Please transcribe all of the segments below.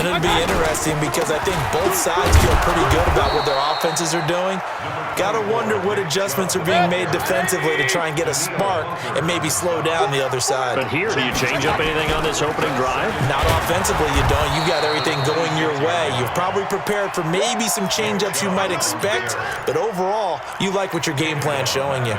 And it'll be interesting because I think both sides feel pretty good about what their offenses are doing. Got to wonder what adjustments are being made defensively to try and get a spark and maybe slow down the other side. But here, do you change up anything on this opening drive? Not offensively, you don't. You got everything going your way. You've probably prepared for maybe some change-ups you might expect, but overall, you like what your game plan's showing you.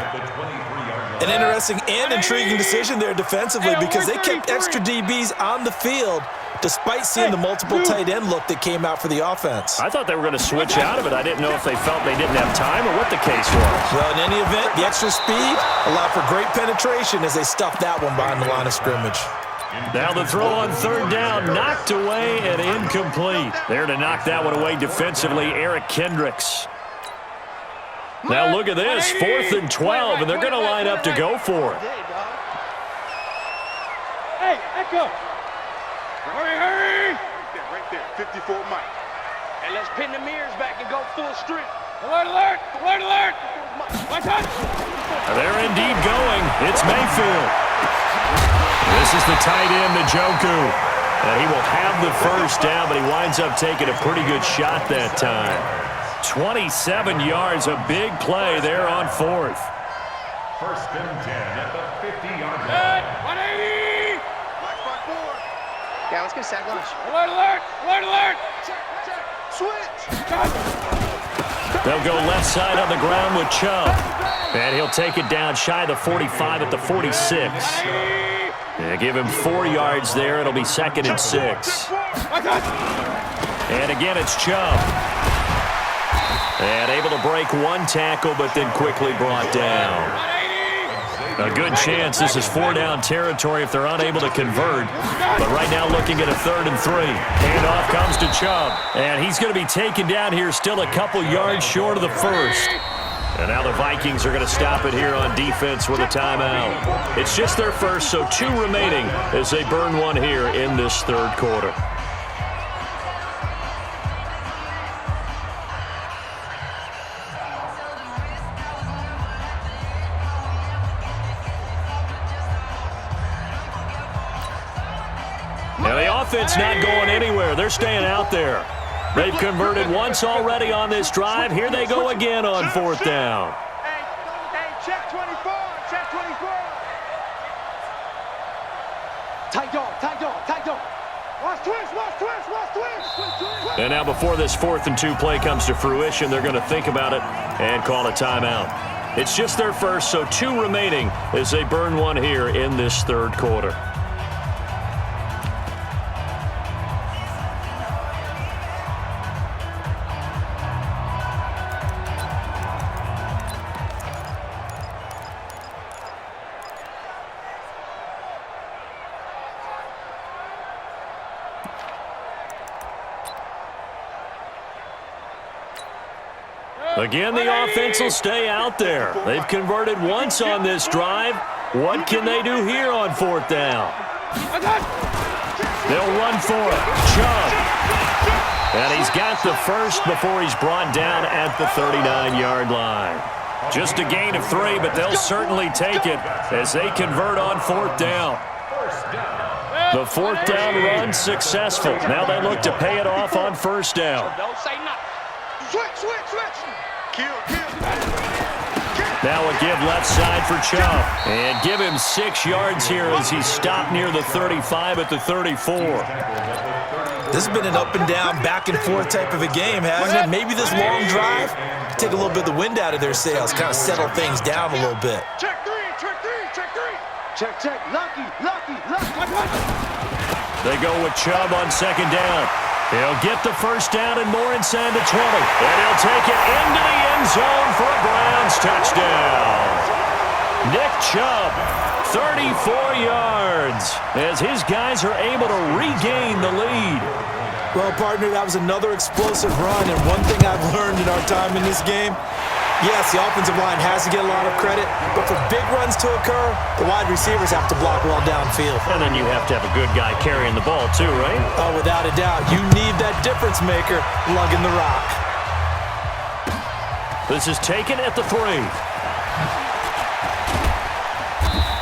An interesting and intriguing decision there defensively because they kept extra DBs on the field despite seeing the multiple tight end look that came out for the offense. I thought they were going to switch out of it. I didn't know if they felt they didn't have time or what the case was. Well, in any event, the extra speed allowed for great penetration as they stuffed that one behind the line of scrimmage. Now the throw on third down, knocked away and incomplete. There to knock that one away defensively, Eric Kendricks. Now look at this, 4th and 12, and they're going to line up to go for it. Hey, Echo. Hurry, hurry! Right there, 54 Mike. And let's pin the mirrors back and go full strength. Alert, alert, alert, alert! My touch! They're indeed going. It's Mayfield. This is the tight end, Njoku. He will have the first down, but he winds up taking a pretty good shot that time. 27 yards, a big play there on 4th. 1st and 10 at the 50-yard line. 180! Yeah, let's get a sack lunch. Alert, alert, alert, alert! Check, check, switch! They'll go left side on the ground with Chubb. And he'll take it down shy of the 45 at the 46. Yeah, give him 4 yards there. It'll be 2nd and 6. And again, it's Chubb. And able to break one tackle, but then quickly brought down. A good chance this is 4-down territory if they're unable to convert. But right now looking at a 3rd and 3. Handoff comes to Chubb. And he's going to be taken down here still a couple yards short of the first. And now the Vikings are going to stop it here on defense with a timeout. It's just their first, so 2 remaining as they burn one here in this 3rd quarter. Now the offense not going anywhere. They're staying out there. They've converted once already on this drive. Here they go again on 4th down. Hey, check 24, check 24. Tight dog, tight dog, tight dog. Watch twist, watch twist, watch twist. And now before this 4th and 2 play comes to fruition, they're going to think about it and call a timeout. It's just their first, so 2 remaining as they burn one here in this 3rd quarter. Again, the offense will stay out there. They've converted once on this drive. What can they do here on 4th down? They'll run for it. Chubb. And he's got the first before he's brought down at the 39-yard line. Just a gain of 3, but they'll certainly take it as they convert on 4th down. The 4th down run successful. Now they look to pay it off on 1st down. Don't say nothing. Switch, switch, switch. Now a give left side for Chubb. And give him 6 yards here as he's stopped near the 35 at the 34. This has been an up and down, back and forth type of a game, hasn't it? Maybe this long drive take a little bit of the wind out of their sails, kind of settle things down a little bit. Check 3, check 3, check 3. Check, check, lucky, lucky, lucky. They go with Chubb on 2nd down. He'll get the first down and more inside the 20. And he'll take it into the end zone for a Browns touchdown. Nick Chubb, 34 yards, as his guys are able to regain the lead. Well, partner, that was another explosive run, and one thing I've learned in our time in this game, yes, the offensive line has to get a lot of credit, but for big runs to occur, the wide receivers have to block well downfield. And then you have to have a good guy carrying the ball too, right? Oh, without a doubt. You need that difference maker lugging the rock. This is taken at the 3.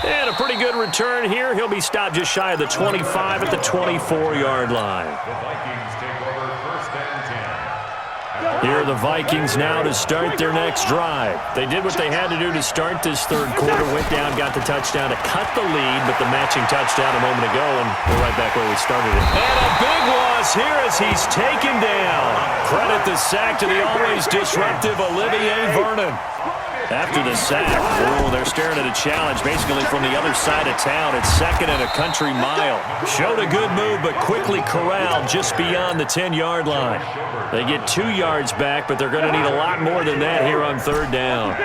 And a pretty good return here. He'll be stopped just shy of the 25 at the 24-yard line. The Vikings take over 1st and 10. Here are the Vikings now to start their next drive. They did what they had to do to start this third quarter. Went down, got the touchdown to cut the lead, but the matching touchdown a moment ago, and we're right back where we started it. And a big loss here as he's taken down. Credit the sack to the always disruptive Olivier Vernon. After the sack, they're staring at a challenge basically from the other side of town. It's 2nd and a country mile. Showed a good move, but quickly corralled just beyond the 10-yard line. They get 2 yards back, but they're going to need a lot more than that here on 3rd down.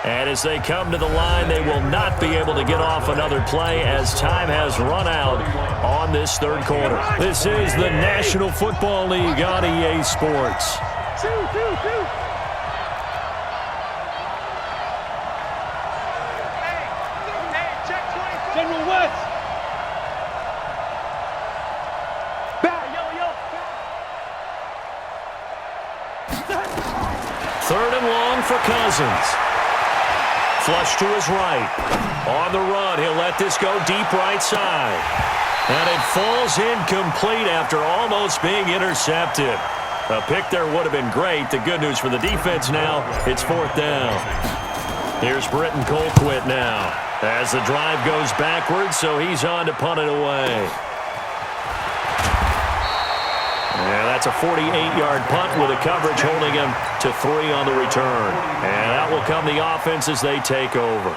And as they come to the line, they will not be able to get off another play as time has run out on this third quarter. This is the National Football League on EA Sports. General West. Third and long for Cousins. Flush to his right. On the run, he'll let this go deep right side. And it falls incomplete after almost being intercepted. A pick there would have been great. The good news for the defense now, it's 4th down. Here's Britton Colquitt now as the drive goes backwards, so he's on to punt it away. Yeah, that's a 48-yard punt with a coverage holding him to 3 on the return. And that will come the offense as they take over.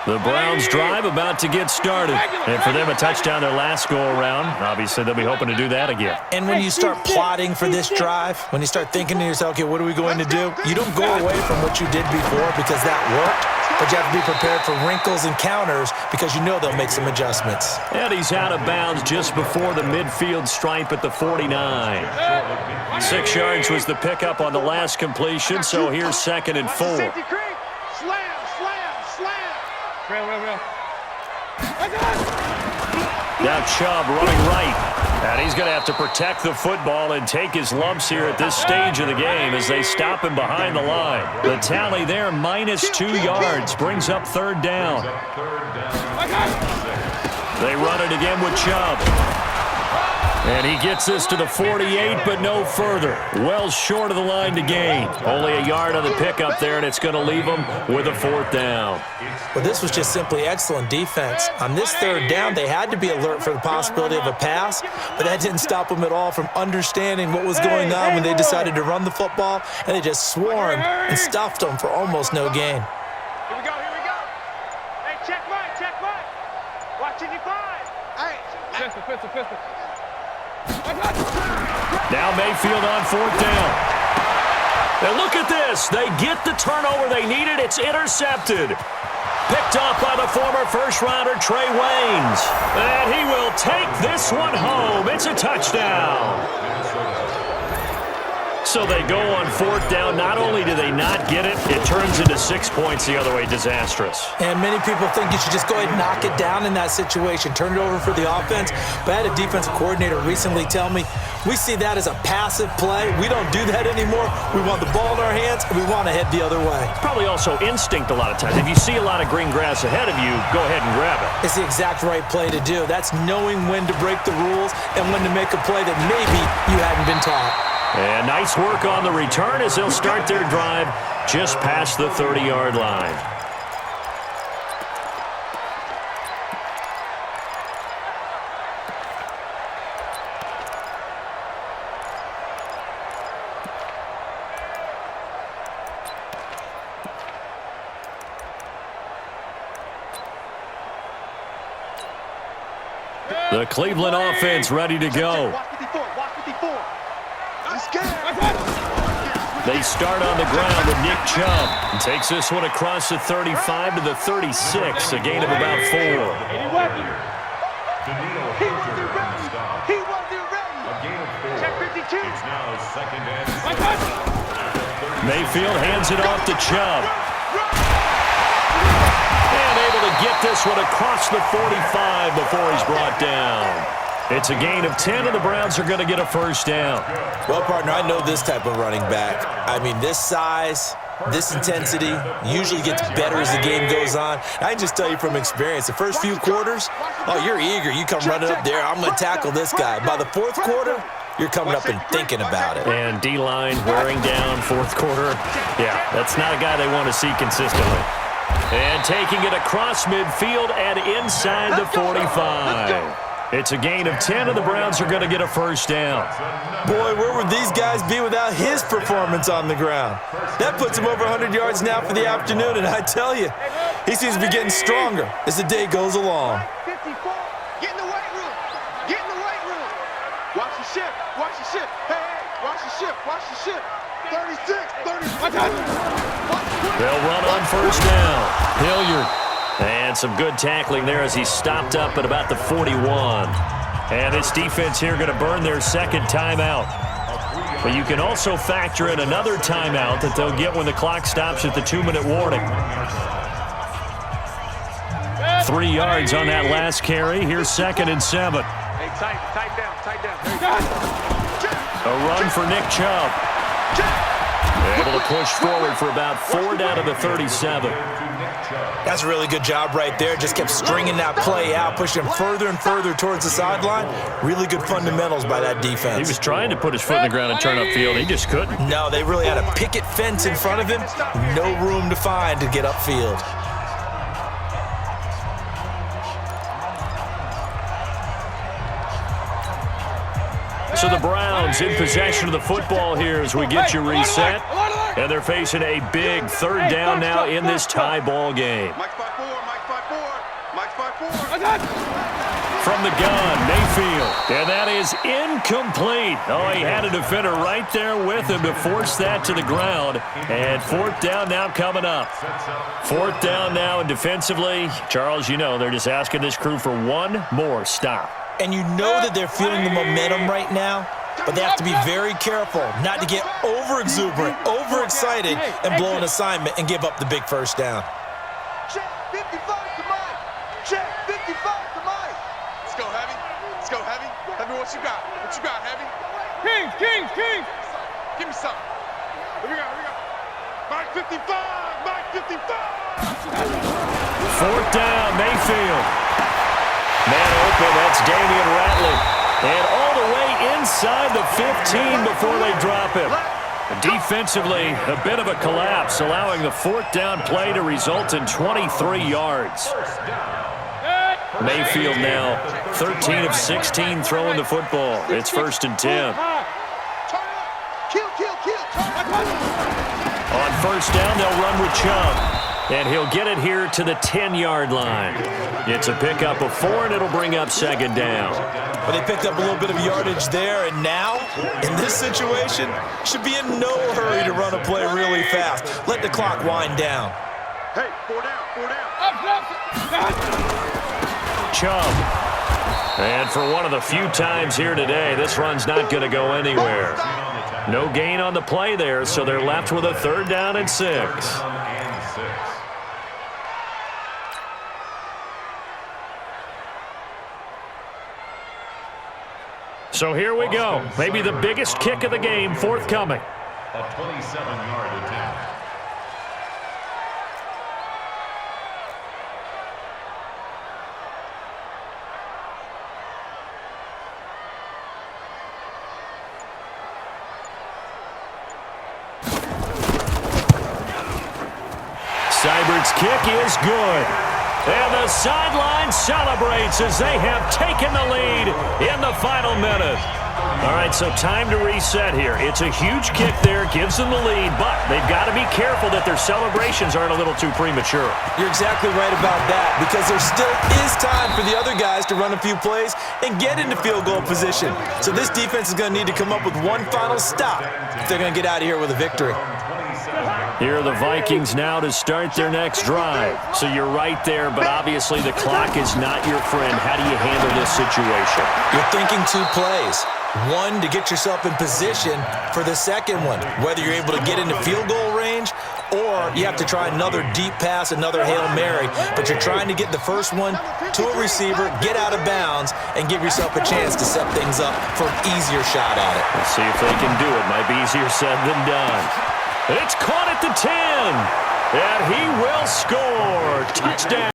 The Browns drive about to get started. And for them, a touchdown their last go-around. Obviously, they'll be hoping to do that again. And when you start plotting for this drive, when you start thinking to yourself, okay, what are we going to do? You don't go away from what you did before because that worked. But you have to be prepared for wrinkles and counters because you know they'll make some adjustments. And he's out of bounds just before the midfield stripe at the 49. 6 yards was the pickup on the last completion, so here's 2nd and 4. Slam. Now Chubb running right. And he's going to have to protect the football and take his lumps here at this stage of the game as they stop him behind the line. The tally there, -2 yards, brings up 3rd down. They run it again with Chubb. And he gets this to the 48, but no further. Well short of the line to gain. Only a yard on the pickup there, and it's going to leave him with a 4th down. Well, this was just simply excellent defense. On this 3rd down, they had to be alert for the possibility of a pass, but that didn't stop them at all from understanding what was going on when they decided to run the football, and they just swarmed and stuffed them for almost no gain. Here we go. Hey, check right. Watching you 5. Hey. Pistol. Now Mayfield on 4th down. And look at this. They get the turnover they needed. It's intercepted. Picked off by the former first-rounder Trey Waynes. And he will take this one home. It's a touchdown. So they go on 4th down. Not only do they not get it, it turns into 6 points the other way. Disastrous. And many people think you should just go ahead and knock it down in that situation. Turn it over for the offense. But I had a defensive coordinator recently tell me, we see that as a passive play. We don't do that anymore. We want the ball in our hands, and we want to head the other way. It's probably also instinct a lot of times. If you see a lot of green grass ahead of you, go ahead and grab it. It's the exact right play to do. That's knowing when to break the rules and when to make a play that maybe you hadn't been taught. And nice work on the return as they'll start their drive just past the 30-yard line. The Cleveland offense ready to go. They start on the ground with Nick Chubb. And takes this one across the 35 to the 36, a gain of about 4. He wasn't ready. Check 52. It's now 2nd and 6. Mayfield hands it off to Chubb. And able to get this one across the 45 before he's brought down. It's a gain of 10, and the Browns are going to get a first down. Well, partner, I know this type of running back. I mean, this size, this intensity usually gets better as the game goes on. I can just tell you from experience, the first few quarters, oh, you're eager. You come running up there, I'm going to tackle this guy. By the fourth quarter, you're coming up and thinking about it. And D-line wearing down fourth quarter. Yeah, that's not a guy they want to see consistently. And taking it across midfield and inside the 45. It's a gain of 10, and the Browns are going to get a first down. Boy, where would these guys be without his performance on the ground? That puts him over 100 yards now for the afternoon, and I tell you, he seems to be getting stronger as the day goes along. 54. Get in the weight room. Get in the weight room. Watch the ship. Watch the ship. Hey, watch the ship. Watch the ship. 36. 36. They'll run on first down. Hilliard. And some good tackling there as he stopped up at about the 41. And this defense here going to burn their second timeout. But you can also factor in another timeout that they'll get when the clock stops at the 2-minute warning. 3 yards on that last carry. Here's 2nd and 7. Hey, tight down. A run for Nick Chubb. Able to push forward for about 4 down to the 37. That's a really good job right there. Just kept stringing that play out, pushing him further and further towards the sideline. Really good fundamentals by that defense. He was trying to put his foot in the ground and turn upfield. He just couldn't. No, they really had a picket fence in front of him. No room to find to get upfield. So the Browns in possession of the football here as we get you reset. And they're facing a big 3rd down now in this tie ball game. Mike 5-4. Mike 5-4. From the gun, Mayfield. And that is incomplete. Oh, he had a defender right there with him to force that to the ground. And 4th down now coming up. 4th down now, and defensively, Charles, you know, they're just asking this crew for one more stop. And you know that they're feeling the momentum right now, but they have to be very careful not to get over-exuberant, overexcited, and blow an assignment and give up the big first down. Check 55 to Mike. Check 55 to Mike. Let's go, Heavy. Heavy, what you got? Heavy? Kings. Give me something. Here we go. Mike 55. 4th down, Mayfield. Man open, that's Damian Ratley. And all the way inside the 15 before they drop him. Defensively, a bit of a collapse, allowing the 4th down play to result in 23 yards. Mayfield now 13 of 16 throwing the football. It's 1st and 10. Kill. On 1st down, they'll run with Chubb. And he'll get it here to the 10-yard line. It's a pickup of 4, and it'll bring up 2nd down. But they picked up a little bit of yardage there, and now, in this situation, should be in no hurry to run a play really fast. Let the clock wind down. Hey, 4 down. Chubb. And for one of the few times here today, this run's not going to go anywhere. No gain on the play there, so they're left with a 3rd down and 6. So here we go. Maybe the biggest kick of the game forthcoming. A 27-yard attempt. Seibert's kick is good. And the sideline celebrates as they have taken the lead in the final minute. All right, so time to reset here. It's a huge kick there, gives them the lead, but they've got to be careful that their celebrations aren't a little too premature. You're exactly right about that, because there still is time for the other guys to run a few plays and get into field goal position. So this defense is going to need to come up with one final stop if they're going to get out of here with a victory. Here are the Vikings now to start their next drive. So you're right there, but obviously the clock is not your friend. How do you handle this situation? You're thinking 2 plays. One, to get yourself in position for the second one, whether you're able to get into field goal range or you have to try another deep pass, another Hail Mary, but you're trying to get the first one to a receiver, get out of bounds, and give yourself a chance to set things up for an easier shot at it. Let's see if they can do it. Might be easier said than done. It's caught at the 10, and he will score. Touchdown.